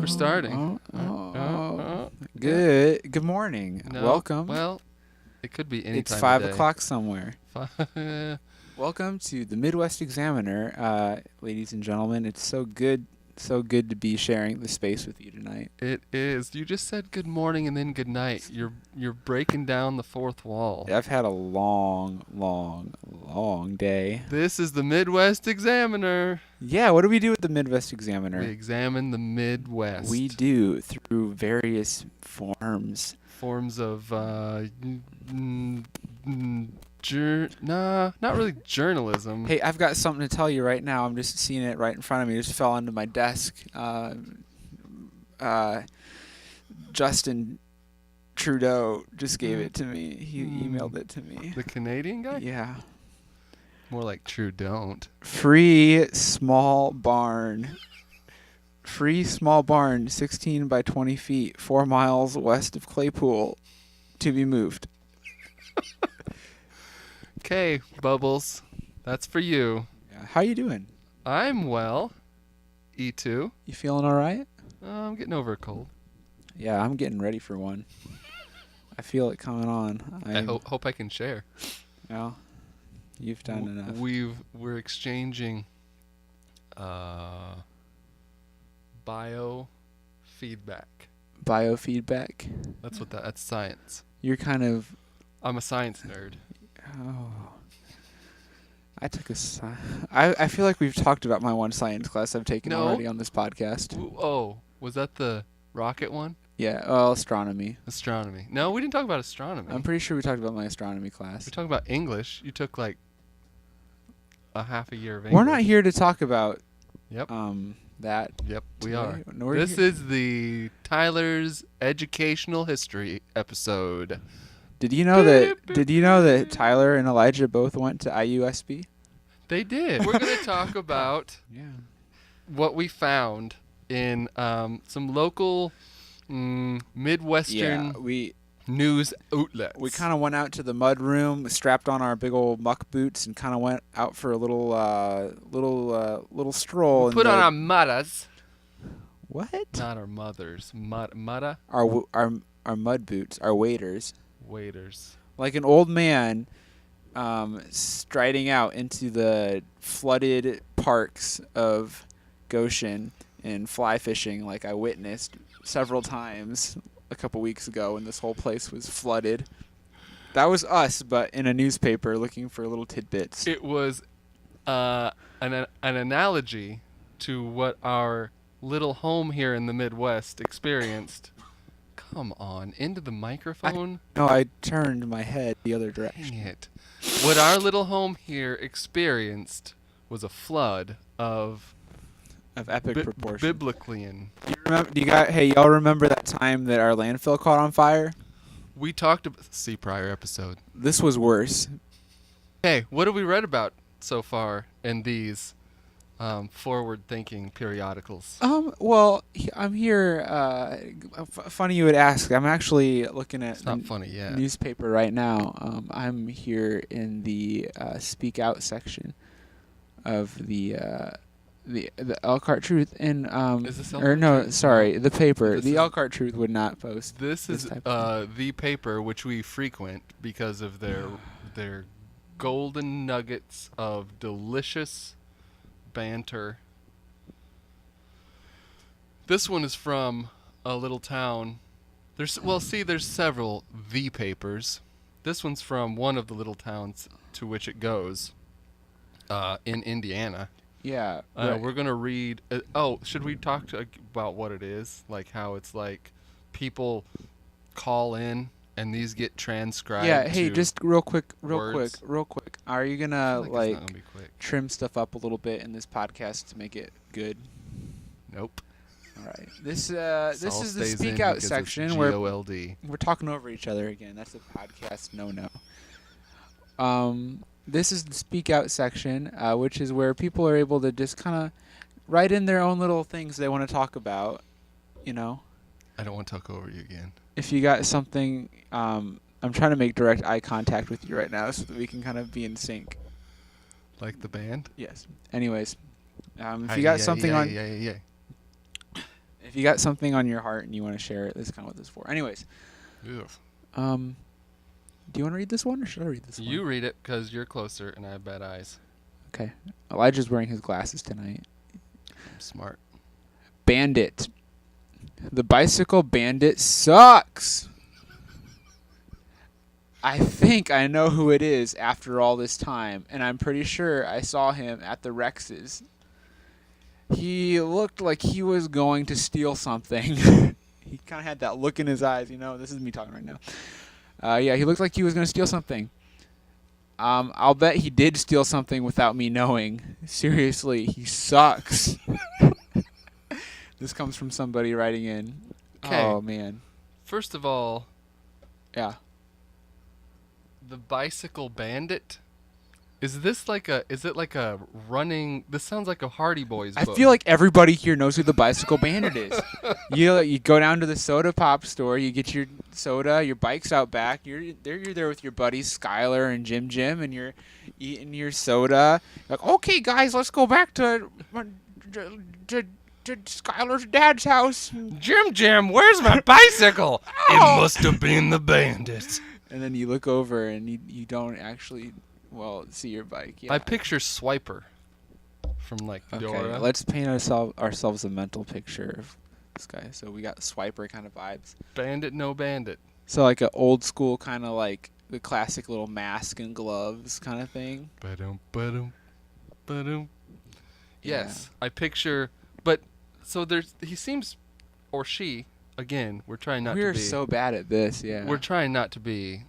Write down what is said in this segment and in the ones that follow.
we're starting. Good morning. No, Welcome. Well, it could be any It's time 5 of day. o'clock somewhere. Fi- Welcome to the Midwest Examiner, ladies and gentlemen. It's so good to be sharing the space with you tonight. It is. You just said good morning and then good night. You're breaking down the fourth wall. I've had a long day. This is the Midwest Examiner. Yeah, what do we do with the Midwest Examiner? We examine the Midwest. We do through various forms. Forms of not really journalism. Hey, I've got something to tell you right now. I'm just seeing it right in front of me. It just fell onto my desk. Justin Trudeau just gave it to me. He emailed it to me. The Canadian guy? Yeah. More like true don't. Free small barn. Free small barn, 16 by 20 feet, 4 miles west of Claypool, to be moved. Okay, Bubbles. That's for you. Yeah. How you doing? I'm well. E2. You feeling all right? I'm getting over a cold. Yeah, I'm getting ready for one. I feel it coming on. I hope I can share. Well, you've done enough. We're exchanging biofeedback. Biofeedback. That's science. You're kind of... I'm a science nerd. Oh. I took a I feel like we've talked about my one science class I've taken already on this podcast. Oh, was that the rocket one? Yeah, well, astronomy. Astronomy. No, we didn't talk about astronomy. I'm pretty sure we talked about my astronomy class. We talked about English. You took like a half a year of English. We're not here to talk about that. Yep, we today. are. No, This is the Tyler's educational history episode. Did you know that Tyler and Elijah both went to IUSB? They did. We're going to talk about what we found in some local Midwestern news outlets. We kind of went out to the mud room, strapped on our big old muck boots, and kind of went out for a little stroll. We put on our mudders. What? Not our mothers. Mudda? Our mud boots, our waders. Waders. Like an old man striding out into the flooded parks of Goshen and fly fishing like I witnessed several times a couple weeks ago when this whole place was flooded. That was us, but in a newspaper looking for little tidbits. It was an analogy to what our little home here in the Midwest experienced. Come on, into the microphone. I turned my head the other direction. Dang it. What our little home here experienced was a flood of epic proportion. Biblical. Y'all remember that time that our landfill caught on fire? We talked about prior episode. This was worse. Hey, what have we read about so far in these forward-thinking periodicals? Well, I'm here. Funny you would ask. I'm actually looking at newspaper right now. I'm here in the Speak Out section of the Elkhart Truth, and Is this the paper. The Elkhart Truth would not post. This is the paper which we frequent because of their golden nuggets of delicious banter. This one is from a little town. There's several the papers. This one's from one of the little towns to which it goes in Indiana. Yeah. We're going to read should we talk about what it is? Like how it's like people call in and these get transcribed. Yeah, hey, just real quick. words. Are you gonna it's not gonna be quick. trim stuff up a little bit in this podcast to make it good? Nope. All right. This is the Speak in Out section where GOLD. we're talking over each other again. That's the podcast no. This is the Speak Out section, which is where people are able to just kind of write in their own little things they want to talk about, you know. I don't want to talk over you again. If you got something, I'm trying to make direct eye contact with you right now so that we can kind of be in sync. Like the band? Yes. Anyways, if you got something If you got something on your heart and you want to share it, that's kind of what this is for. Anyways, Ugh. do you want to read this one or should I read this one? You read it because you're closer and I have bad eyes. Okay. Elijah's wearing his glasses tonight. I'm smart. Bandit. The bicycle bandit sucks. I think I know who it is after all this time, and I'm pretty sure I saw him at the Rex's. He looked like he was going to steal something. He kind of had that look in his eyes, This is me talking right now. Yeah, he looked like he was going to steal something. I'll bet he did steal something without me knowing. Seriously, he sucks. This comes from somebody writing in. 'Kay. Oh, man. First of all, Yeah. the bicycle bandit. Is it like a running? This sounds like a Hardy Boys I book. feel like everybody here knows who the bicycle bandit is. You go down to the soda pop store, you get your soda, your bike's out back. You're there with your buddies Skylar and Jim, and you're eating your soda. You're like, okay, guys, let's go back to Skylar's dad's house. Jim, where's my bicycle? Ow! It must have been the bandit. And then you look over and you don't actually see your bike. Yeah. I picture Swiper from like Okay, Dora. let's paint ourselves a mental picture of this guy. So we got Swiper kind of vibes. Bandit, no bandit. So like an old school kind of like the classic little mask and gloves kind of thing. Ba-dum, ba-dum, ba-dum. Yes, I picture. But so he seems, or she. Again, we're trying not to be. We're so bad at this. Yeah. We're trying not to be,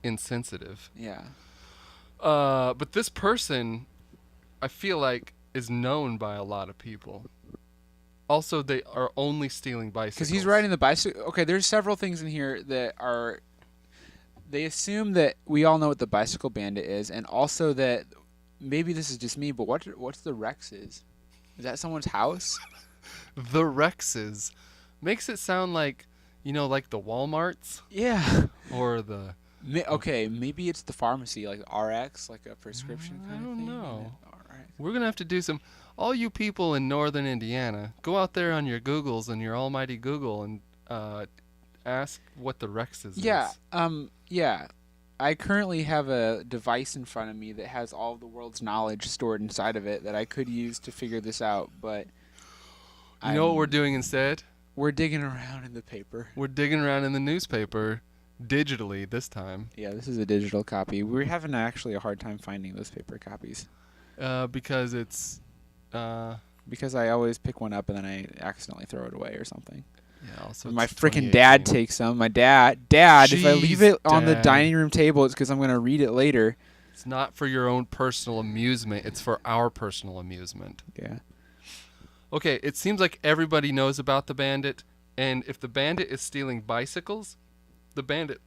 insensitive. Yeah. But this person, I feel like, is known by a lot of people. Also, they are only stealing bicycles. Because he's riding the bicycle. Okay, there's several things in here that are. They assume that we all know what the bicycle bandit is, and also that maybe this is just me, but what's the Rex's? Is that someone's house? The Rex's makes it sound like, like the Walmarts Yeah. or the. Okay, maybe it's the pharmacy, like RX, like a prescription I kind of don't thing. know. RX. We're gonna have to do some. All you people in northern Indiana, go out there on your Googles and your almighty Google and ask what the Rex's Yeah. is. Yeah. I currently have a device in front of me that has all of the world's knowledge stored inside of it that I could use to figure this out, but You know what we're doing instead? we're digging around in the paper. We're digging around in the newspaper, digitally this time, Yeah, this is a digital copy. We're having actually a hard time finding those paper copies because it's. because I always pick one up and then I accidentally throw it away or something. Yeah. Also, My it's freaking dad 2018. takes them. My dad, if I leave Jeez, it on the Dad. dining room table, it's because I'm going to read it later. It's not for your own personal amusement. It's for our personal amusement. Yeah. Okay, it seems like everybody knows about the bandit, and if the bandit is stealing bicycles, the bandit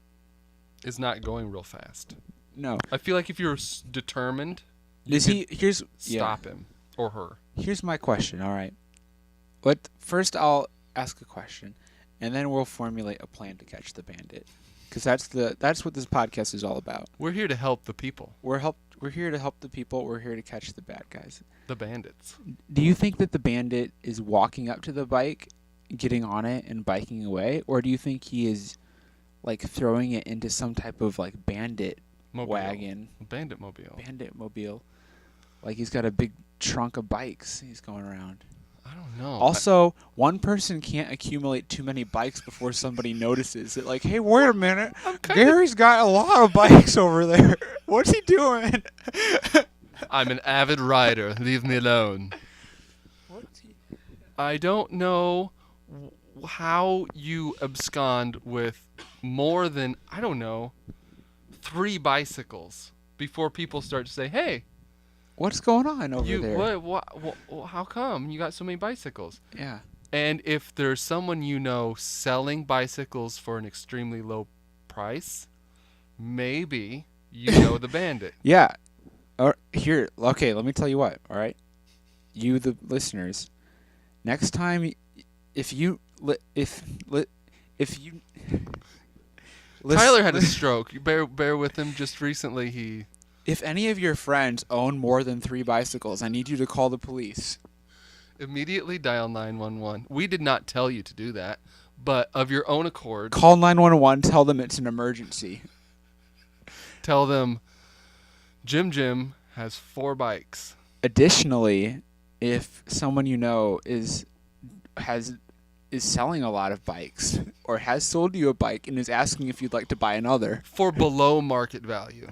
is not going real fast. No. I feel like if you're determined, you Is he? Here's stop him or her. Here's my question. All right. First I'll ask a question, and then we'll formulate a plan to catch the bandit, because that's what this podcast is all about. We're here to help the people, We're here to help the people. We're here to catch the bad guys. the bandits. Do you think that the bandit is walking up to the bike, getting on it, and biking away, or do you think he is, like, throwing it into some type of like bandit Mobile. wagon, Bandit mobile. bandit mobile, like he's got a big trunk of bikes he's going around? I don't know. Also, one person can't accumulate too many bikes before somebody notices it. Like, hey, wait a minute. Gary's got a lot of bikes over there. What's he doing? I'm an avid rider. Leave me alone. I don't know how you abscond with more than, I don't know, 3 bicycles before people start to say, hey, What's going on over there? what, how come you got so many bicycles? Yeah. And if there's someone you know selling bicycles for an extremely low price, maybe you know the bandit. Yeah. Here, okay, let me tell you what, all right? You, the listeners, next time, if you... Tyler had a stroke. You bear with him. Just recently If any of your friends own more than 3 bicycles, I need you to call the police. Immediately dial 911. We did not tell you to do that, but of your own accord, Call 911. Tell them it's an emergency. tell them Jim has 4 bikes. Additionally, if someone you know is selling a lot of bikes or has sold you a bike and is asking if you'd like to buy another For below market value.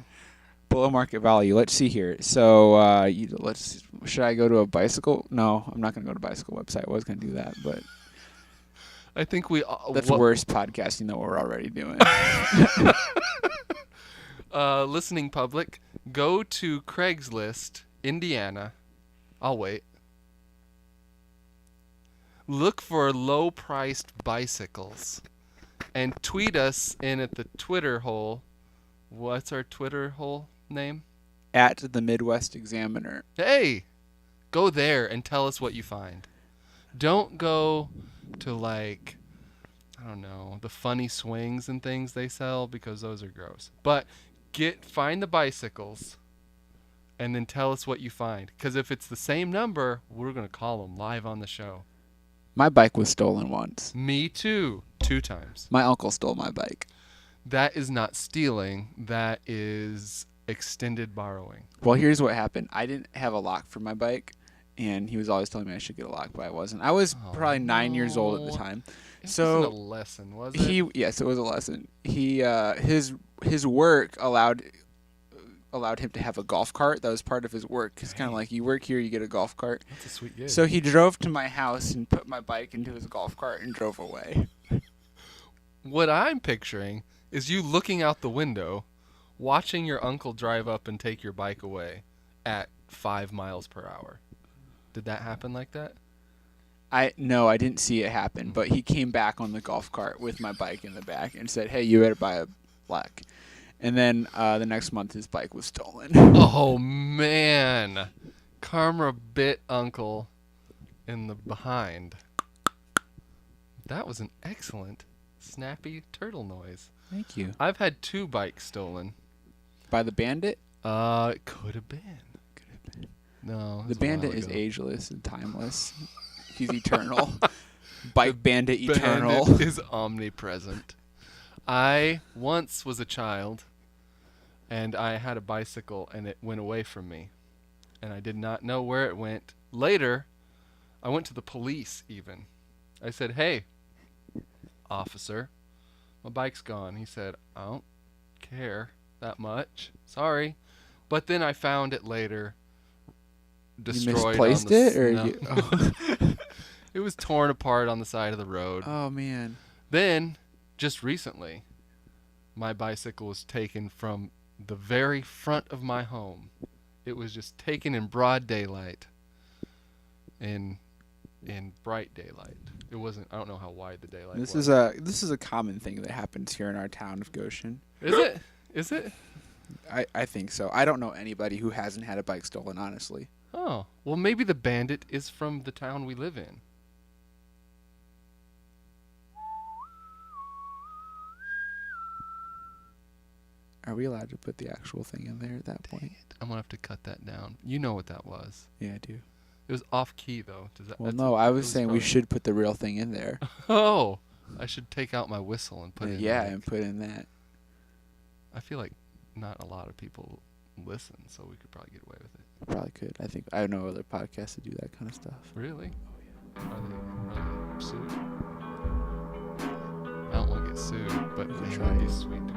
below market value. Let's see here. So should I go to a bicycle? No, I'm not going to go to a bicycle website. I was going to do that, but I think we... that's worse podcasting than what we're already doing. Listening public, go to Craigslist, Indiana. I'll wait. Look for low-priced bicycles. And tweet us in at the Twitter hole. What's our Twitter hole name? At the Midwest Examiner. Hey! Go there and tell us what you find. Don't go to, like, I don't know, the funny swings and things they sell, because those are gross. But find the bicycles and then tell us what you find. Because if it's the same number, we're going to call them live on the show. My bike was stolen once. Me too. 2 times. My uncle stole my bike. That is not stealing. That is extended borrowing. Well, here's what happened. I didn't have a lock for my bike, and he was always telling me I should get a lock, but I wasn't. I was probably 9 years old at the time. It So wasn't a lesson, was it? Yes, it was a lesson. His work allowed him to have a golf cart. That was part of his work. It's kind of like, you work here, you get a golf cart. That's a sweet gig. So he drove to my house and put my bike into his golf cart and drove away. What I'm picturing is you looking out the window, watching your uncle drive up and take your bike away at 5 miles per hour. Did that happen like that? No, I didn't see it happen, but he came back on the golf cart with my bike in the back and said, "Hey, you better buy a black." And then the next month, his bike was stolen. Oh, man. Karma bit Uncle in the behind. That was an excellent, snappy turtle noise. Thank you. I've had 2 bikes stolen. By the Bandit? It could have been. No. The Bandit is ageless and timeless. He's eternal. Bike Bandit eternal. Bandit is omnipresent. I once was a child, and I had a bicycle, and it went away from me. And I did not know where it went. Later, I went to the police even. I said, "Hey, officer, my bike's gone." He said, "I don't care that much. Sorry." But then I found it later, destroyed. You misplaced it? Or no. It was torn apart on the side of the road. Oh, man. Then, just recently, my bicycle was taken from the very front of my home. It was just taken in broad daylight. In bright daylight. It wasn't. I don't know how wide the daylight was. This is a common thing that happens here in our town of Goshen. Is it? Is it? I think so. I don't know anybody who hasn't had a bike stolen, honestly. Oh, well, maybe the Bandit is from the town we live in. Are we allowed to put the actual thing in there at that point? I'm gonna have to cut that down. You know what that was? Yeah, I do. It was off key though. Does that? Well, no, I was saying we should put the real thing in there. Oh, I should take out my whistle and put it in. Yeah, there. and put in that. I feel like not a lot of people listen, so we could probably get away with it. Probably could. I think I know other podcasts that do that kind of stuff. Really? Are they sued? I don't want to get sued, but You can it try would be it. sweet to